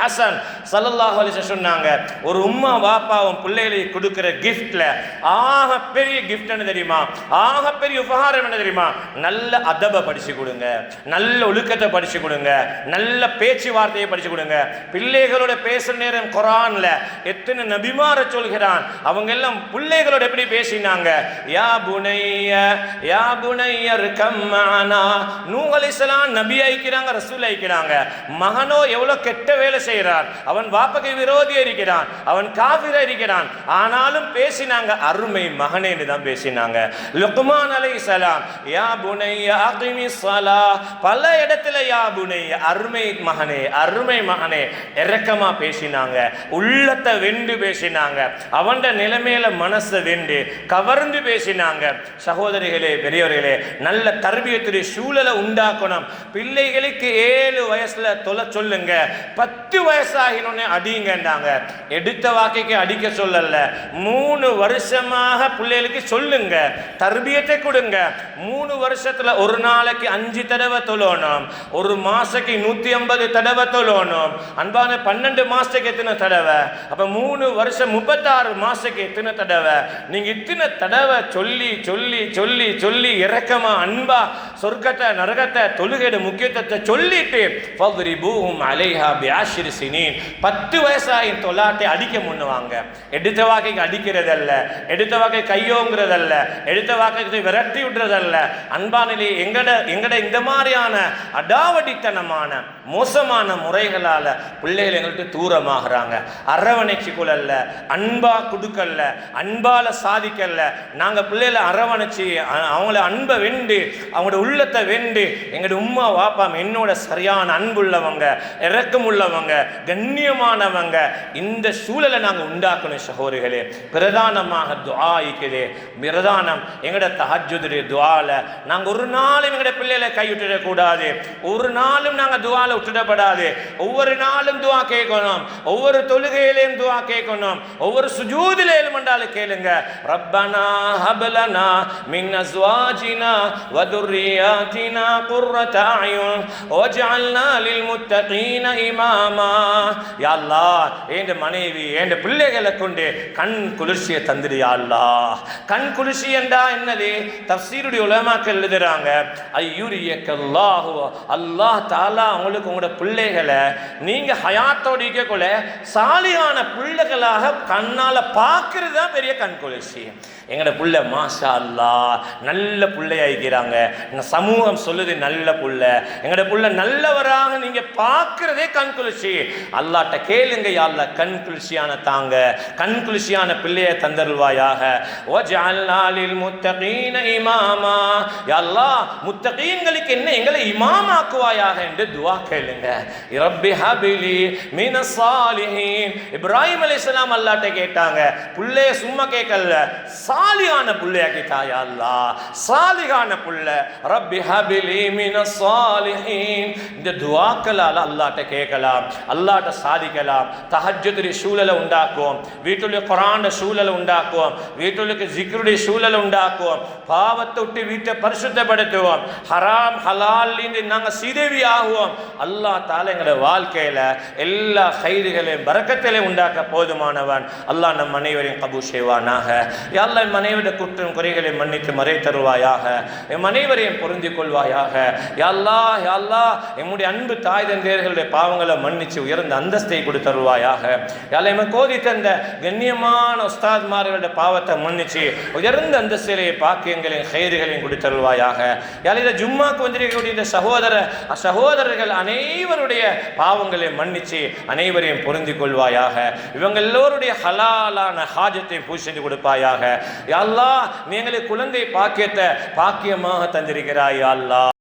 ஹசன் ஸல்லல்லாஹு அலைஹி வஸல்லம் சொன்னாங்க, ஒரு உம்மா வாப்பாவும் பிள்ளைகளுக்கு கொடுக்கிற கிஃப்ட்ல ஆக பெரிய கிஃப்ட் என்ன தெரியுமா? ஆக பெரிய உபகாரம் என்ன தெரியுமா? நல்ல அதப படிச்சு கொடுங்க, நல்ல ஒழுக்கத்தை படிச்சு கொடுங்க, நல்ல பேச்சுவார்த்தையை படிச்சு கொடுங்க. பிள்ளைகளோட பேசுற நேரம் குர்ஆன்ல எத்தனை நபிமார சொல்கிறான், அவங்க எல்லாம் பிள்ளைகளோட எப்படி பேசினாங்க. யா புனைய யா புனைய ர்கம் மஅனா. நூஹ் அலைஹிஸ்ஸலாம் நபி ஆயிக்கிறாங்க, ரசூல் ஆயிக்கிறாங்க. மகனோ எவ்வளவு கெட்ட வேலை செய்கிறான், அவன் வாப்பகை விரோதியா இருக்கிறான், அவன் காஃபிரா இருக்கிறான், ஆனாலும் பேசினாங்க அருமை மகனே தான் பேசினாங்க. லுக்மான் அலைஹிஸ்ஸலாம் யா புனைய அகிமிஸ் ஸலா, பல இடத்துல யா புனைய அருமை மகனே அருமை மகனே இரக்கமா பேசினாங்க, உள்ளத்தை வெண்டு பேசினாங்க, அவன் நிலைமையில மனசை வெண்டு கவர்ந்து பேசினாங்க. சகோதரிகளே பெரியவர்களே, நல்ல தர்பியத்துடைய சூழலை உண்டாக்கணும். பிள்ளைகளுக்கு 7 வயசுல தொலை சொல்லுங்க, 10 வயசாகினோன்னு அடிங்கண்டாங்க. எடுத்த வாக்கைக்கு அடிக்க சொல்லல, 3 வருஷமாக பிள்ளைகளுக்கு சொல்லுங்க, தர்பியத்தை கொடுங்க. 3 வருஷத்துல ஒரு நாளைக்கு 5 தடவை தொழணும், ஒரு மாசத்துக்கு 150 தடவை தொழணும். அன்பான 12 மாசத்துக்கு எத்தனை தடவை? அப்ப 3 வருஷம் 36 மாசத்துக்கு எத்தனை தடவை? நீங்க இத்தனை தடவை சொல்லி சொல்லி சொல்லி சொல்லி இரக்கமா அன்பா சொர்க்கத்தை நரகத்தை தொழுகையோட முக்கியத்துவத்தை சொல்லிட்டு ஃபத்ரிபூஹும் அலைஹா பிஅஷ்ரி சினீன், 10 வயசாயின் தொலாட்டை அடிக்க முன்னுவாங்க. எடுத்த வாக்கைக்கு அடிக்கிறதல்ல, எடுத்த வாக்கை கையோங்கிறதல்ல, எடுத்த வாக்கை விரட்டி விடுறதல்ல. அன்பானிலே எங்கட இந்த மாதிரியான அடாவடித்தனமான மோசமான முறைகளால பிள்ளைகள் எங்கள்கிட்ட தூரமாகறாங்க. அரவணைச்சு கொள்ளல, அன்பா கொடுக்கல, அன்பால சாதிக்கல. நாங்க பிள்ளைகளை அரவணைச்சு அவங்கள அன்பை வெண்டு அவங்களோட உள்ளத்தை வெண்டு, எங்களோட உம்மா வாப்பா என்னோட சரியான அன்புள்ளவங்க, இரக்கம் உள்ளவங்க, கண்ணியமானவங்க, இந்த சூழலை நாங்க உண்டாக்கணும். சகோதரிகளே, பிரதானமாக துஆ இருக்குது. பிரதானம் எங்கட தஹஜ்ஜுதுடைய துஆல நாங்க ஒரு நாளும் எங்கட பிள்ளைகளை கைவிட்டுட கூடாது, ஒரு நாளும் நாங்க துஆல விட்டுடப்படாது. ஒவ்வொரு நாளும் துஆ கேட்கணும், ஒவ்வொரு தொழுகையிலையும் துஆ கேட்கணும், ஒவ்வொரு சுஜூதிலையும் மண்டாலும் கேளுங்க. ரப்பனா ஹப்லனா மின் அஸ்வாஜினா வ துர்ரியாத்தினா குர்ரத அயுன் வஜ்அல்னா லில் முத்தகீன இமாமா. யா அல்லாஹ், என் மனைவி என் பிள்ளைகளை கொண்டு கண் குளிர்ச்சியை தந்துடு யா அல்லாஹ். கண் குளிர்ச்சி என்றா என்னது? தஃசீருடைய உலமாக்கள் எழுதுறாங்க, ஐயுரியக்கல்லாஹு, அல்லாஹ் தஆலா உங்களுக்கு உங்களோட பிள்ளைகளை நீங்க ஹயாத்தோட இருக்கக்குள்ள சாலியான பிள்ளைகளாக கண்ணால பார்க்கிறது தான் பெரிய கண் குளிர்ச்சி. எங்கட புள்ள மாஷா அல்லாஹ் நல்ல பிள்ளையாகிறாங்க, சமூகம் சொல்லுது நல்ல புள்ள, எங்கட புள்ள நல்லவராக நீங்க பார்க்கிறதே கண் குளிர்ச்சி. அல்லாஹ்ட்ட கேளுங்க, யா அல்லாஹ் கண் குளிர்ச்சியான தாங்க, கண் குளிர்ச்சியான பிள்ளையை தந்தருள்வாயாக. வஜ்அல்னா லில் முத்தகீன இமாமா, யா அல்லாஹ் முத்தகீன்களுக்கு என்ன எங்களை இமாமாக்குவாயாக என்று துஆ கேளுங்க. ரப்பி ஹபிலி மினஸ் சாலிஹீன். இப்ராஹிம் அலைஹிஸ்ஸலாம் அல்லாஹ்ட்ட கேட்டாங்க, புள்ளைய சும்மா கேட்கல, சாலிகான புள்ளையாக்கி தாயா அல்லாஹ், சாலிகான புள்ள. ரப்பி ஹபிலி மினஸ் சாலிஹீன். இந்த துஆக்களால அல்லாஹ்ட்ட கேட்கலாம், அல்லாஹ்ட்ட சாதிக்கலாம். தஹஜ்ஜுடைய சூழலை உண்டாக்குவோம், வீட்டுல குர்ஆன் சூழலை உண்டாக்குவோம், வீட்டுக்கு ஜிக்ருடைய சூழலை உண்டாக்குவோம், பாவத்தை விட்டு வீட்டை பரிசுத்தப்படுத்துவோம், ஹராம் ஹலால் நாங்க சீதேவி ஆகுவோம். அல்லாஹ் தஆலா எங்களோட வாழ்க்கையில எல்லா கைதுகளையும் பரக்கத்திலே உண்டாக்க போதுமானவன். அல்லாஹ் நம் அனைவரையும் கபூல் செய்வானாக. யா அல்லாஹ் எம் அனைவருடைய குற்றம் குறைகளை மன்னித்து மறை தருவாயாக, எம் அனைவரையும் பொருந்திக் கொள்வாயாக. யா அல்லாஹ் யா அல்லாஹ், எம்முடைய அன்பு தாய் தந்தையர்களுடைய பாவங்களை மன்னிச்சு உயர்ந்த அந்தஸ்தை கொடுத்தருவாயாக. யா அல்லாஹ் எமக்கு ஓதி தந்த கண்ணியமான உஸ்தாத்மார்களுடைய பாவத்தை மன்னிச்சு உயர்ந்த அந்தஸ்திலே பாக்கியங்களையும் கைதுகளையும் கொடுத்தருவாயாக. யா அல்லாஹ் இந்த ஜும்மாக்கு வந்திருக்கக்கூடிய இந்த சகோதரர்கள் அனைவருடைய பாவங்களை மன்னிச்சு அனைவரையும் பொருந்திக் கொள்வாயாக. இவங்க எல்லோருடைய ஹலாலான ஹாஜத்தை பூர்த்தி செய்து கொடுப்பாயாக. யா அல்லாஹ், நீங்களே குழந்தை பாக்கியத்தை பாக்கியமாக தந்திருக்கிறாய் யா அல்லாஹ்.